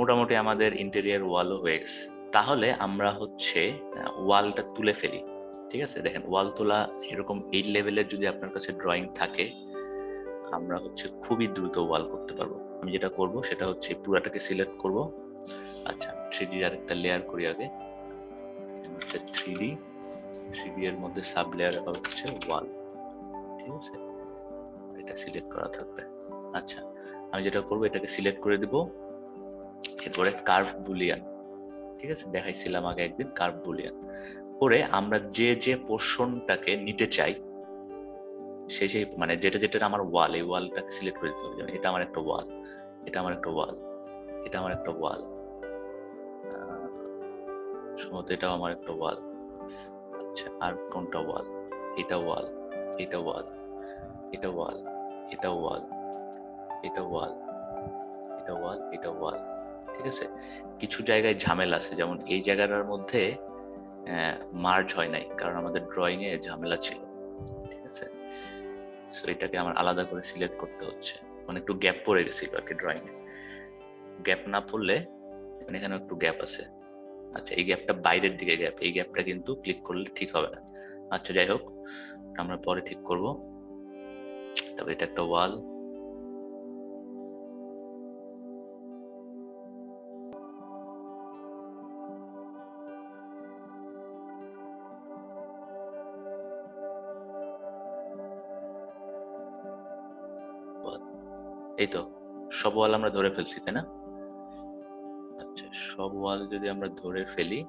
মোটামুটি আমাদের ইন্টেরিয়ার ওয়ালও হয়ে গেছে। তাহলে আমরা হচ্ছে ওয়ালটা তুলে ফেলি। ঠিক আছে, দেখেন ওয়াল তোলা এরকম এই লেভেলের যদি আপনার কাছে ড্রয়িং থাকে, আমরা হচ্ছে খুবই দ্রুত ওয়াল করতে পারবো। আমি যেটা করব সেটা হচ্ছে পুরাটাকে সিলেক্ট করব। আচ্ছা, 3D আর একটা লেয়ার করি আগে। হচ্ছে 3D এর মধ্যে সাব লেয়ার হচ্ছে ওয়াল। ঠিক আছে, এটা সিলেক্ট করা থাকবে। আচ্ছা, আমি যেটা করব এটাকে সিলেক্ট করে দিব, এরপরে কার্ভ বুলিয়ান। ঠিক আছে, দেখাইছিলাম আগে একদিন কার্ভ বুলিয়ান করে আমরা যে যে পোর্শনটাকে নিতে চাই সেই মানে যেটা আমার ওয়াল, এই ওয়ালটাকে সিলেক্ট করে দিতে হবে। যেমন এটা আমার একটা ওয়াল, এটা আমার একটা ওয়াল, এটা আমার একটা ওয়াল, সম্ভবত এটাও আমার একটা ওয়াল। আচ্ছা, আর কোনটা ওয়াল? এটা ওয়াল, এটা ওয়াল, এটা ওয়াল, এটা ওয়াল, এটা ওয়াল, এটা ওয়াল, এটা ওয়াল। ঠিক আছে, কিছু জায়গায় ঝামেলা আছে, যেমন এই জায়গাটার মধ্যে মার্জ হয় নাই, কারণ আমাদের ড্রয়িং এ ঝামেলা ছিল। ঠিক আছে, সো এটাকে আমার আলাদা করে সিলেক্ট করতে হচ্ছে, মানে একটু গ্যাপ পড়ে গেছিল আর কি ড্রয়িং এ। গ্যাপ না পড়লে, মানে এখানে একটু গ্যাপ আছে। আচ্ছা, এই গ্যাপটা বাইরের দিকে গ্যাপ, এই গ্যাপটা কিন্তু ক্লিক করলে ঠিক হবে না। আচ্ছা, যাই হোক, আমরা পরে ঠিক করব। তবে এটা একটা ওয়াল, এই তো সব ওয়াল আমরা ধরে ফেলছি, তাই না? আচ্ছা, সব ওয়াল যদি আমরা ধরে ফেলি,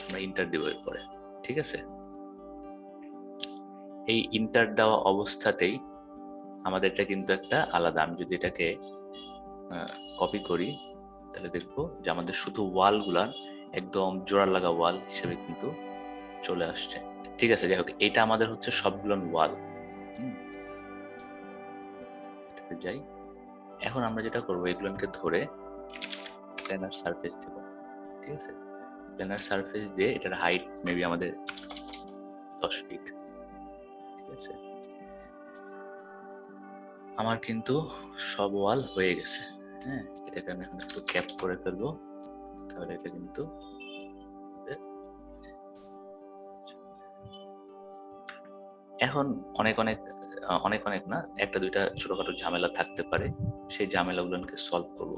আমরা ইন্টার দিব এরপরে। ঠিক আছে, এই ইন্টার দেওয়া অবস্থাতেই আমাদের এটা কিন্তু একটা আলাদা। আমি যদি এটাকে কপি করি তাহলে দেখবো যে আমাদের শুধু ওয়ালগুলা একদম জোড়া লাগা ওয়াল হিসেবে কিন্তু চলে আসছে। ঠিক আছে, যাই হোক, এটা আমাদের হচ্ছে সবগুলো ওয়াল। যাই, এখন আমরা যেটা করবো এগুলোকে ধরে প্ল্যানার সারফেস দেব। ঠিক আছে, প্ল্যানার সারফেস দিয়ে এটার হাইট মেবি আমাদের 10 ফিট। ঠিক আছে, আমার কিন্তু সব ওয়াল হয়ে গেছে। হ্যাঁ, এটাকে আমি এখন একটু ক্যাপ করে ফেলবো, তাহলে এটা কিন্তু এখন অনেক অনেক অনেক অনেক না, একটা দুইটা ছোটখাটো ঝামেলা থাকতে পারে, সেই ঝামেলাগুলোকে সলভ করবো।